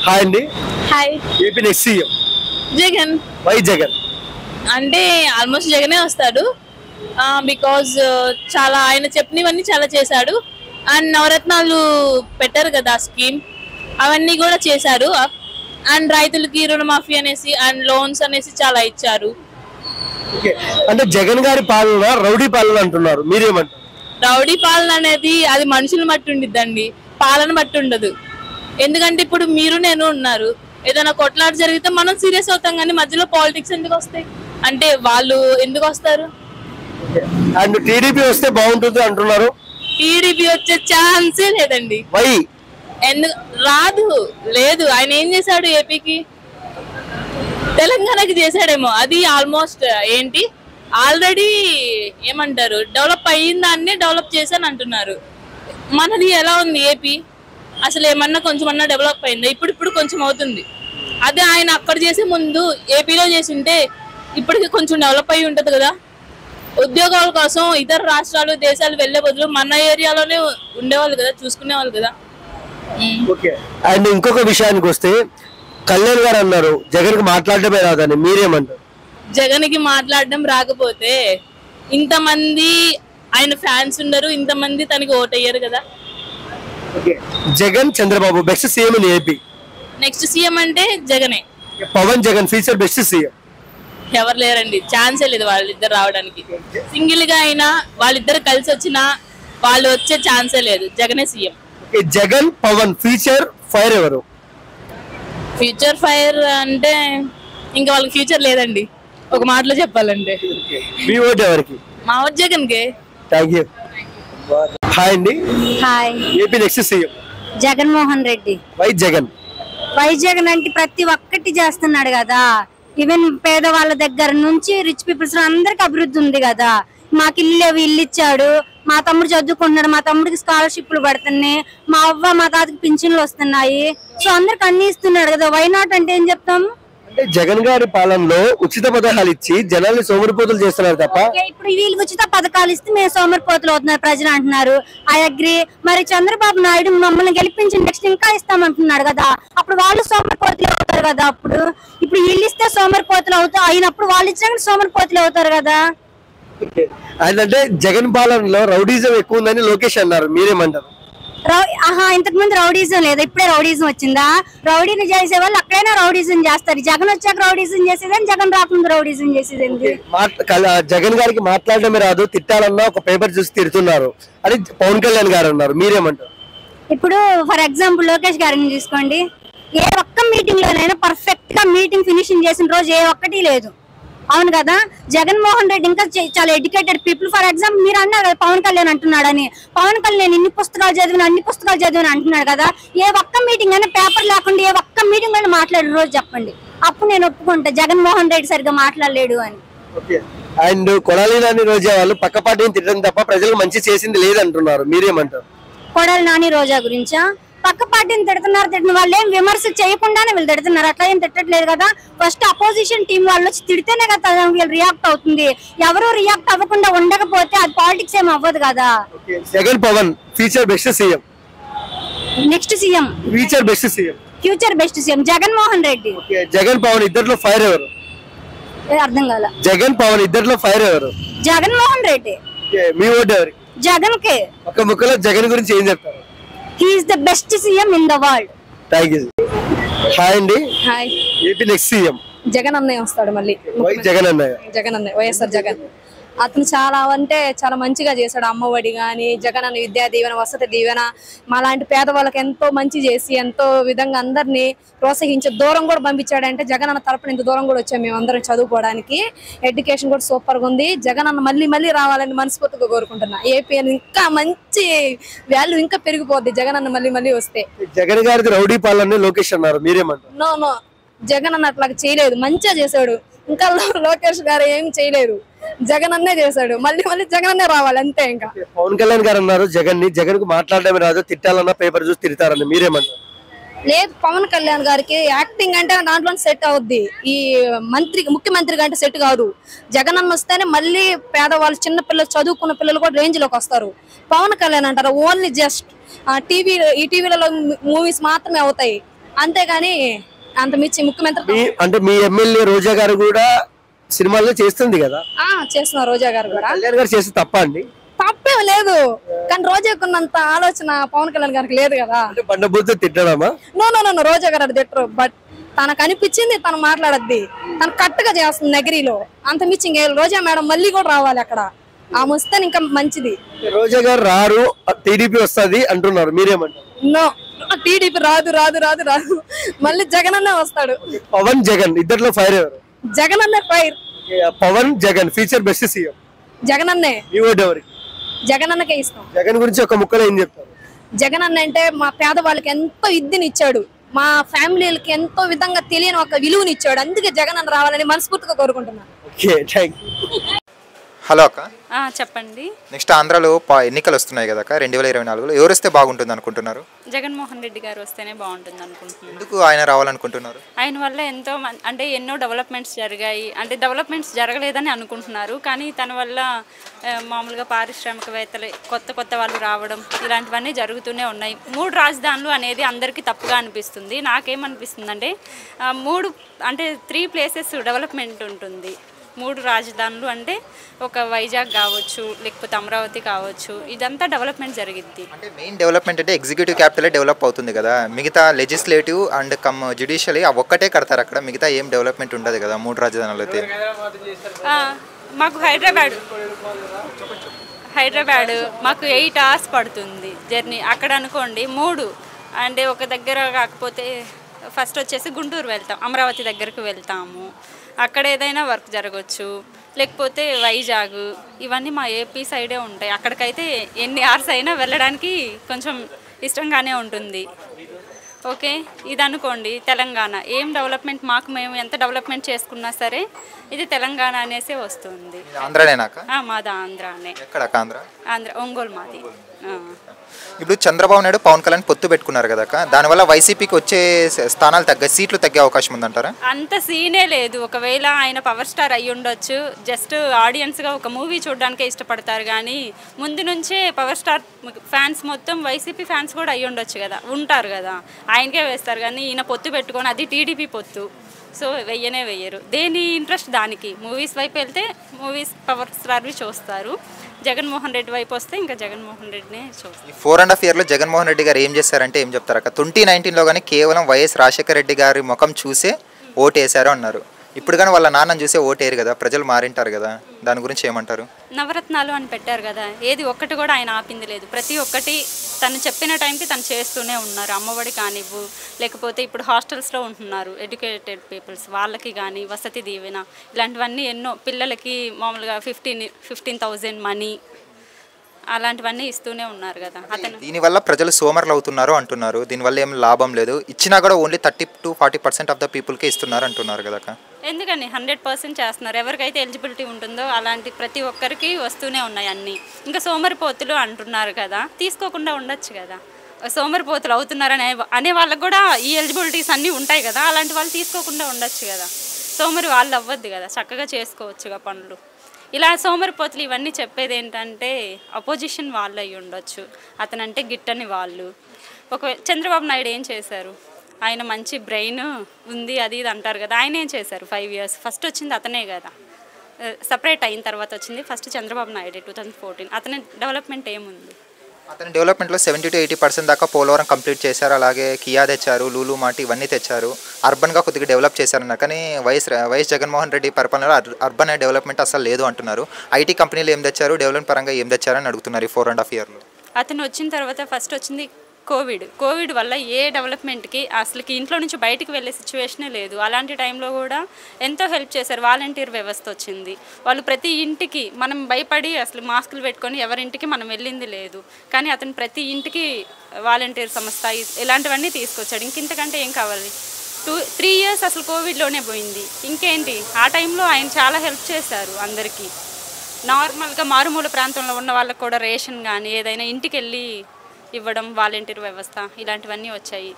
Hi అండి. Hi. AP next CM Jagan. Why Jagan? అంటే almost జగనే వస్తాడు. బికాజ్ చాలా ఆయన చెప్పినవన్నీ చాలా చేశాడు. అండ్ నవరత్నాలు పెట్టారు కదా స్కీమ్, అవన్నీ కూడా చేశారు. అండ్ రైతులకి రుణమాఫీ అనేసి అండ్ లోన్స్ అనేసి చాలా ఇచ్చారు. అంటే జగన్ గారి పాలన రౌడీ పాలన అంటున్నారు, మీరేమంటారు? రౌడీ పాలన అనేది అది మనుషులు బట్టి ఉండిద్దండి, పాలన బట్టి ఉండదు. ఎందుకంటే ఇప్పుడు మీరు నేను ఉన్నారు, ఏదైనా కొట్లాట జరిగితే మనం సీరియస్ అవుతాం, కానీ మధ్యలో పాలిటిక్స్ ఎందుకు వస్తాయి అంటే వాళ్ళు ఎందుకు వస్తారు? అండ్ టీడీపీ వస్తే బాగుంటుంది అంటున్నారు. టీడీపీ వచ్చే ఛాన్సే లేదండి. వై? ఎందుకు రాదు? లేదు. ఆయన ఏం చేశాడు ఏపీకి? తెలంగాణకి చేశాడేమో, అది ఆల్మోస్ట్ ఏంటి ఆల్రెడీ ఏమంటారు డెవలప్ అయ్యిందాన్ని డెవలప్ చేశాను అంటున్నారు. మనది ఎలా ఉంది ఏపీ? అసలు ఏమన్నా కొంచెమన్నా డెవలప్ అయిందా? ఇప్పుడు కొంచెం అవుతుంది. అదే ఆయన అక్కడ చేసే ముందు ఏపీలో చేసి ఉంటే ఇప్పటికి కొంచెం డెవలప్ అయ్యి ఉంటది కదా. ఉద్యోగాల కోసం ఇతర రాష్ట్రాలు దేశాలు వెళ్లే బదులు మన ఏరియాలోనే ఉండేవాళ్ళు కదా, చూసుకునేవాళ్ళు కదా. అండ్ ఇంకొక విషయానికి వస్తే కళ్యాణ్ గారు అన్నారు జగన్ కి మాట్లాడటమే రాదని, మీరేమంటారు? జగన్ కి మాట్లాడడం రాకపోతే ఇంతమంది ఆయన ఫ్యాన్స్ ఉండరు, ఇంతమంది తనకి ఓటయ్యారు కదా. Jagan Chandrababu best CM in AP. Next CM అంటే జగనే. Pawan Jagan future best CM. ఎవరు లేరండి, ఛాన్సే లేదు వాళ్ళిద్దరు రావడానికి. సింగిల్ గా అయినా వాళ్ళిద్దరు కలిసి వచ్చినా వాళ్ళు వచ్చే ఛాన్సే లేదు. జగనే సీఎం. జగన్ పవన్ ఫ్యూచర్ ఫైర్ ఎవరు? ఫ్యూచర్ ఫైర్ అంటే ఇంకా వాళ్ళకి ఫ్యూచర్ లేదండి, ఒక మాటలో చెప్పాలంటే. మీ ఓటు ఎవరికి? మా ఓటు జగన్ కే. Thank you. హాయ్ అండి. Hi. AP next CM Jaganmohan Reddy. Why Jagan? Why Jagan అంటే ప్రతి ఒక్కటి చేస్తున్నాడు కదా. ఈవెన్ పేదవాళ్ళ దగ్గర నుంచి రిచ్ పీపుల్స్ అందరికి అభివృద్ధి ఉంది కదా. మాకు ఇల్లు ఇచ్చాడు, మా తమ్ముడు చదువుకుంటున్నాడు, మా తమ్ముడికి స్కాలర్షిప్లు పడుతున్నాయి, మా అవ్వ మా తాతకి పింఛన్లు వస్తున్నాయి. సో అందరికి అన్ని ఇస్తున్నాడు కదా. వై నాట్ అంటే ఏం చెప్తాము? అంటే జగన్ గారి పాలనలో ఉచిత పథకాలు ఇచ్చి జనాల్ని సోమరిపోతులు చేస్తున్నారు తప్ప. ఇప్పుడు వీళ్ళు ఉచిత పథకాలు ఇస్తే మేము సోమరిపోతులు అవుతున్నారు ప్రజలు అంటున్నారు. I agree. మరి చంద్రబాబు నాయుడు మమ్మల్ని గెలిపించి నెక్స్ట్ ఇంకా ఇస్తామంటున్నాడు కదా, అప్పుడు వాళ్ళు సోమరిపోతులు అవుతారు కదా. ఇప్పుడు వీళ్ళు ఇస్తే సోమరిపోతులు అయినప్పుడు వాళ్ళు ఇచ్చినా సోమరిపోతులు అవుతారు కదా. అంటే జగన్ పాలనలో రౌడీజం ఎక్కువ ఉందని లోకేష్ అన్నారు, మీరేమంటారు? ఇంతకు ముందు రౌడీజం లేదా, ఇప్పుడే రౌడీజం వచ్చిందా? రౌడీని చేసే వాళ్ళు అక్కడైనా రౌడీజం చేస్తారు. జగన్ వచ్చాక రౌడీజం చేసేదని, జగన్ రాకుండా రౌడీజం చేసేది. జగన్ గారికి మాట్లాడడమే రాదు, తిట్టాలన్నా ఒక పేపర్ చూసి తిడుతున్నారు అని పవన్ కళ్యాణ్ గారు అన్నారు, మీరేమంటారు? ఇప్పుడు ఫర్ ఎగ్జాంపుల్ లోకేష్ గారిని తీసుకోండి. ఏ ఒక్క మీటింగ్ లోనైనా పర్ఫెక్ట్ గా మీటింగ్ ఫినిషింగ్ చేసిన రోజు ఏ ఒక్కటి లేదు. అవును కదా. జగన్మోహన్ రెడ్డి ఇంకా చాలా ఎడ్యుకేటెడ్ పీపుల్. ఫర్ ఎగ్జాంపుల్ మీరు అన్నారు కదా పవన్ కళ్యాణ్ అంటున్నాడని. పవన్ కళ్యాణ్ ఇన్ని పుస్తకాలు చదివిన అన్ని పుస్తకాలు చదివిన అంటున్నాడు కదా. ఏ ఒక్క మీటింగ్ అయినా పేపర్ లేకుండా ఏ ఒక్క మీటింగ్ అయినా మాట్లాడే రోజు చెప్పండి, అప్పుడు నేను ఒప్పుకుంటా జగన్మోహన్ రెడ్డి సరిగ్గా మాట్లాడలేడు అని. అండ్ కొడాలి నాని రోజా వాళ్ళు పక్క పార్టీని తిట్టడం తప్ప ప్రజలకు మంచి చేసింది లేదంటున్నారు, మీరేమంటారు? కొడాలి నాని రోజా గురించా? పక్క పార్టీని తిడుతున్న వాళ్ళు ఏం విమర్శ చేయకుండానే వీళ్ళు తిడుతున్నారు, అట్లా ఏం తిట్టట్లేదు కదా. ఫస్ట్ అపోజిషన్ టీం వాళ్ళు వచ్చి తిడితేనే కదా వీళ్ళు రియాక్ట్ అవుతుంది. ఎవరు రియాక్ట్ అవ్వకుండా ఉండకపోతే అది పాలిటిక్స్ ఏం అవ్వదు కదా. Jagan Pawan future best CM. Next CM future best CM. Future best CM Jaganmohan Reddy. Jagan Pawan ఇద్దరిలో ఫైర్ ఎవరు? అర్థం కాల. జగన్ పవన్ ఇద్దరిలో ఫైర్ ఎవరు? జగన్మోహన్ రెడ్డి. మీ ఓటు ఎవరు? జగన్ కే. ఒక ముక్కలో జగన్ గురించి ఏం చెప్తారు? He is the best CM in the world. Thank you. Hi అండి. Hi. AP next CM Jagan అన్నయ్య వస్తాడు మళ్ళీ. జగన్ అన్నయ్య. జగన్ అన్నయ్య వైఎస్ఆర్ జగన్. అతను చాలా అంటే చాలా మంచిగా చేశాడు. అమ్మఒడి కానీ, జగన్ అన్న విద్యా దీవెన, వసతి దీవెన, మా లాంటి పేదవాళ్ళకి ఎంతో మంచి చేసి ఎంతో విధంగా అందరినీ ప్రోత్సహించి దూరం కూడా పంపించాడంటే జగన్ అన్న తరపున ఇంత దూరం కూడా వచ్చాం మేము అందరం చదువుకోవడానికి. ఎడ్యుకేషన్ కూడా సూపర్ గా ఉంది. జగన్ అన్న మళ్ళీ రావాలని మనస్ఫూర్తిగా కోరుకుంటున్నా. ఏపీ ఇంకా మంచి వాల్యూ ఇంకా పెరిగిపోద్ది జగన్ అన్న మళ్ళీ వస్తే. జగన్ గారిది రౌడీ పాలన లోకేష్ అన్నారు, మీరేమంటారు? నో జగన్ అన్న అట్లా చేయలేదు, మంచిగా చేశాడు. ఇంకా లోకేష్ గారు ఏం చేయలేదు, జగన్ అన్నే చేశాడు. మళ్ళీ జగన్ అన్నే రావాలి అంతే. ఇంకా పవన్ కళ్యాణ్ గారు అన్నారు జగన్ కు మాట్లాడడమే రాదు, తిట్టాలన్నా పేపర్ చూసి తిడతారని, మీరేమంటారు? లేదు, పవన్ కళ్యాణ్ గారికి యాక్టింగ్ అంటే దాంట్లో సెట్ అవుద్ది. ఈ ముఖ్యమంత్రి అంటే సెట్ కాదు. జగన్ అన్న వస్తేనే మళ్ళీ పేదవాళ్ళు, చిన్న పిల్లలు, చదువుకున్న పిల్లలు కూడా రేంజ్ లోకి వస్తారు. పవన్ కళ్యాణ్ అంటారు ఓన్లీ జస్ట్ ఈ టీవీలలో మూవీస్ మాత్రమే అవుతాయి. అంతేగాని అంత మించి ముఖ్యమంత్రి అంటే మీ ఎమ్మెల్యే రోజా గారు కూడా సినిమాల్లో చేస్తుంది కదా, చేస్తున్నారు రోజా గారు కూడా. కళ్యాణ్ గారు చేస్తే తప్ప అండి? తప్పేం లేదు, కానీ రోజాకున్నంత ఆలోచన పవన్ కళ్యాణ్ గారికి లేదు కదా. బండబూతు తిట్టడమా? నో రోజా గారు అది తిట్టరు. బట్ తనకు అనిపించింది తను మాట్లాడద్ది, తను కరెక్ట్గా చేస్తుంది నగరిలో. అంత మించి రోజా మేడం మళ్ళీ కూడా రావాలి అక్కడ, ఆమె వస్తే ఇంకా మంచిది. రోజా గారు రారు, టీడీపీ వస్తుంది అంటున్నారు, మీరేమంటారు? నో, టీడీపీ రాదు రాదు రాదు రాదు, మళ్ళీ జగన్ అన్నే వస్తాడు. పవన్ జగన్ ఇద్దరిలో ఫైర్ ఎవరు? జగన్ అన్నే fire. Pawan Jagan future best CM Jagan అన్నే. మీ ఓటు ఎవరికి? జగన్ అన్నకే ఇస్తాం. జగన్ గురించి ఒక ముక్కలో ఏం చెప్తారు? జగన్ అన్న అంటే మా పేదవాళ్ళకి ఎంతో ఇద్దినిచ్చాడు, మా ఫ్యామిలీలకి ఎంతో విధంగా తెలియని ఒక విలువనిచ్చాడు. అందుకే జగన్ అన్న రావాలని మనస్ఫూర్తిగా కోరుకుంటున్నాను. Okay, thank you. హలో అక్క, చెప్పండి. నెక్స్ట్ ఆంధ్రాలో ఎన్నికలు వస్తున్నాయి కదా అక్క, 2024లో ఎవరు వస్తే బాగుంటుంది అనుకుంటున్నారు? జగన్మోహన్ రెడ్డి గారు వస్తేనే బాగుంటుంది అనుకుంటున్నాను. ఎందుకు ఆయన రావాలనుకుంటున్నారు? ఆయన వల్ల ఎంతో అంటే ఎన్నో డెవలప్మెంట్స్ జరిగాయి. అంటే డెవలప్మెంట్స్ జరగలేదని అనుకుంటున్నారు, కానీ తన వల్ల మామూలుగా పారిశ్రామికవేత్తలు కొత్త వాళ్ళు రావడం ఇలాంటివన్నీ జరుగుతూనే ఉన్నాయి. 3 రాజధానులు అనేది అందరికీ తప్పుగా అనిపిస్తుంది. నాకేమనిపిస్తుంది అంటే 3 ప్లేసెస్ డెవలప్మెంట్ ఉంటుంది. 3 రాజధానులు అంటే ఒక వైజాగ్ కావచ్చు, లేకపోతే అమరావతి కావచ్చు, ఇదంతా డెవలప్మెంట్ జరిగింది. అంటే మెయిన్ డెవలప్మెంట్ అంటే ఎగ్జిక్యూటివ్ క్యాపిటలే డెవలప్ అవుతుంది కదా, మిగతా లెజిస్లేటివ్ అండ్ జ్యుడిషియరీ ఆ ఒక్కటే కడతారు అక్కడ, మిగతా ఏం డెవలప్మెంట్ ఉండదు కదా 3 రాజధానులు అయితే. మాకు హైదరాబాద్ మాకు 8 hours పడుతుంది జర్నీ. అక్కడ అనుకోండి 3 అంటే ఒక దగ్గర కాకపోతే ఫస్ట్ వచ్చేసి గుంటూరు వెళ్తాం, అమరావతి దగ్గరకు వెళ్తాము, అక్కడ ఏదైనా వర్క్ జరగవచ్చు. లేకపోతే వైజాగ్, ఇవన్నీ మా ఏపీ సైడే ఉంటాయి. అక్కడికైతే ఎన్ని hours అయినా వెళ్ళడానికి కొంచెం ఇష్టంగానే ఉంటుంది. ఓకే, ఇది అనుకోండి తెలంగాణ, ఏం డెవలప్మెంట్ మేము ఎంత డెవలప్మెంట్ చేసుకున్నా సరే ఇది తెలంగాణ అనేసే వస్తుంది. ఆంధ్రానేనాక? మాది ఆంధ్రానే. ఎక్కడక్క? ఆంధ్ర ఒంగోలు మాది. ఇప్పుడు చంద్రబాబు నాయుడు పవన్ కళ్యాణ్ పొత్తు పెట్టుకున్నారు కదా, దానివల్ల వైసీపీకి వచ్చే స్థానాలు సీట్లు తగ్గే అవకాశం ఉందంటారా? అంత సీనే లేదు. ఒకవేళ ఆయన పవర్ స్టార్ అయ్యి ఉండొచ్చు, జస్ట్ ఆడియన్స్గా ఒక మూవీ చూడడానికే ఇష్టపడతారు, కానీ ముందు నుంచే పవర్ స్టార్ ఫ్యాన్స్ మొత్తం వైసీపీ ఫ్యాన్స్ కూడా అయ్యి ఉండొచ్చు కదా, ఉంటారు కదా, ఆయనకే వేస్తారు. కానీ ఈయన పొత్తు పెట్టుకొని, అది టీడీపీ పొత్తు, సో వెయ్యరు. దేని ఇంట్రెస్ట్ దానికి. మూవీస్ వైపు వెళ్తే మూవీస్ పవర్ స్టార్వి చూస్తారు, జగన్మోహన్ రెడ్డి వైపు వస్తే ఇంకా జగన్మోహన్ రెడ్డినే చూస్తారు. 4.5 years జగన్మోహన్ రెడ్డి గారు ఏం చేస్తారంటే ఏం చెప్తారు అక్క? 2019లో కానీ కేవలం వైఎస్ రాజశేఖర రెడ్డి గారి ముఖం చూసే ఓటు వేశారు అన్నారు. ఇప్పుడు కానీ వాళ్ళ నాన్నని చూసే ఓటు వేయరు కదా, ప్రజలు మారింటారు కదా, దాని గురించి ఏమంటారు? నవరత్నాలు అని పెట్టారు కదా, ఏది ఒక్కటి కూడా ఆయన ఆపింది లేదు. ప్రతి ఒక్కటి తను చెప్పిన టైంకి తను చేస్తూనే ఉన్నారు. అమ్మఒడి కానివ్వు, లేకపోతే ఇప్పుడు హాస్టల్స్లో ఉంటున్నారు ఎడ్యుకేటెడ్ పీపుల్స్, వాళ్ళకి కానీ వసతి దీవెన, ఇలాంటివన్నీ ఎన్నో. పిల్లలకి మామూలుగా 15,000 మనీ, అలాంటివన్నీ ఇస్తూనే ఉన్నారు కదా. దీనివల్ల ప్రజలు సోమర్లు అవుతున్నారు అంటున్నారు. దీనివల్ల ఏం లాభం లేదు, ఇచ్చినా కూడా ఓన్లీ 30 to 40% ఆఫ్ ద పీపుల్కే ఇస్తున్నారు అంటున్నారు కదా. ఎందుకని 100% చేస్తున్నారు. ఎవరికైతే ఎలిజిబిలిటీ ఉంటుందో అలాంటి ప్రతి ఒక్కరికి వస్తూనే ఉన్నాయి అన్నీ. ఇంకా సోమరిపోతులు అంటున్నారు కదా, తీసుకోకుండా ఉండొచ్చు కదా. సోమరిపోతులు అవుతున్నారనే అనే వాళ్ళకు కూడా ఈ ఎలిజిబిలిటీస్ అన్నీ ఉంటాయి కదా, అలాంటి వాళ్ళు తీసుకోకుండా ఉండొచ్చు కదా. సోమరి వాళ్ళు అవ్వద్దు కదా, చక్కగా చేసుకోవచ్చుగా పనులు. ఇలా సోమరిపోతులు ఇవన్నీ చెప్పేది ఏంటంటే అపోజిషన్ వాళ్ళు అయ్యి ఉండొచ్చు, అతనంటే గిట్టని వాళ్ళు. చంద్రబాబు నాయుడు ఏం చేశారు? ఆయన మంచి బ్రెయిన్ ఉంది అది ఇది అంటారు కదా, ఆయన ఏం చేశారు? 5 years ఫస్ట్ వచ్చింది అతనే కదా, సపరేట్ అయిన తర్వాత వచ్చింది ఫస్ట్ చంద్రబాబు నాయుడు 2014. అతని డెవలప్మెంట్ ఏముంది? అతని డెవలప్మెంట్లో 70 to 80% దాకా పోలవరం కంప్లీట్ చేశారు, అలాగే కియా తెచ్చారు, లూలు మాటి ఇవన్నీ తెచ్చారు, అర్బన్గా కొద్దిగా డెవలప్ చేశారన్నారు. కానీ వైఎస్ జగన్మోహన్ రెడ్డి పరిపాలనలో అర్బన్ డెవలప్మెంట్ అసలు లేదు అంటున్నారు. ఐటీ కంపెనీలు ఏం తెచ్చారు, డెవలప్మెంట్ పరంగా ఏం తెచ్చారని అడుగుతున్నారు ఈ 4.5 years. అతను వచ్చిన తర్వాత ఫస్ట్ వచ్చింది కోవిడ్ వల్ల ఏ డెవలప్మెంట్కి అసలుకి ఇంట్లో నుంచి బయటికి వెళ్ళే సిచ్యువేషనే లేదు. అలాంటి టైంలో కూడా ఎంతో హెల్ప్ చేశారు. వాలంటీర్ వ్యవస్థ వచ్చింది, వాళ్ళు ప్రతి ఇంటికి, మనం భయపడి అసలు మాస్కులు పెట్టుకొని ఎవరింటికి మనం వెళ్ళింది లేదు, కానీ అతను ప్రతి ఇంటికి వాలంటీర్ సంస్థ ఇలాంటివన్నీ తీసుకొచ్చాడు. ఇంకింతకంటే ఏం కావాలి? 2-3 years అసలు కోవిడ్లోనే పోయింది, ఇంకేంటి? ఆ టైంలో ఆయన చాలా హెల్ప్ చేశారు అందరికీ. నార్మల్గా మారుమూల ప్రాంతంలో ఉన్న వాళ్ళకు కూడా రేషన్ కానీ ఏదైనా ఇంటికి వెళ్ళి ఇవ్వడం, వాలంటీర్ వ్యవస్థ ఇలాంటివన్నీ వచ్చాయి.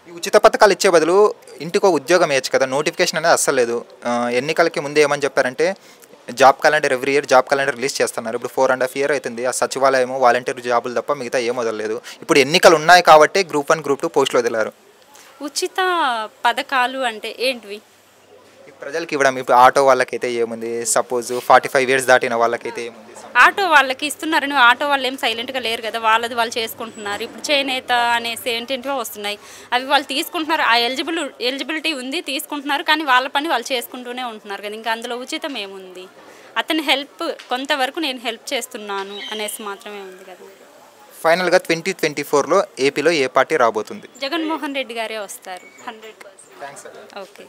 ఈ ఉచిత పథకాలు ఇచ్చే బదులు ఇంటికో ఉద్యోగం వేయచ్చు కదా, నోటిఫికేషన్ అనేది అస్సలు లేదు. ఎన్నికలకి ముందే ఏమని చెప్పారంటే job calendar every year job calendar release చేస్తున్నారు. ఇప్పుడు 4.5 years అవుతుంది, ఆ సచివాలయము వాలంటీర్ జాబులు తప్ప మిగతా ఏం వదలలేదు. ఇప్పుడు ఎన్నికలు ఉన్నాయి కాబట్టి Group 1 Group 2 పోస్టులు వదిలారు. ఉచిత పథకాలు అంటే ఏంటివి? ఈ ప్రజలకి ఇవ్వడం ఇప్పుడు ఆటో వాళ్ళకైతే ఏముంది, సపోజ్ 45 ఇయర్స్ దాటిన వాళ్ళకైతే ఏముంది? ఆటో వాళ్ళకి ఇస్తున్నారని ఆటో వాళ్ళు ఏం సైలెంట్గా లేరు కదా, వాళ్ళది వాళ్ళు చేసుకుంటున్నారు. ఇప్పుడు చేనేత అనేసి ఏంటంటే వస్తున్నాయి, అవి వాళ్ళు తీసుకుంటున్నారు. ఆ ఎలిజిబిలిటీ ఉంది, తీసుకుంటున్నారు. కానీ వాళ్ళ పని వాళ్ళు చేసుకుంటూనే ఉంటున్నారు కదా. ఇంకా అందులో ఉచితం ఏముంది? అతని హెల్ప్ కొంతవరకు నేను హెల్ప్ చేస్తున్నాను అనేసి మాత్రమే ఉంది కదా. ఫైనల్గా 2024లో ఏపీలో ఏ పార్టీ రాబోతుంది? జగన్మోహన్ రెడ్డి గారే వస్తారు 100%. థ్యాంక్స్. ఓకే.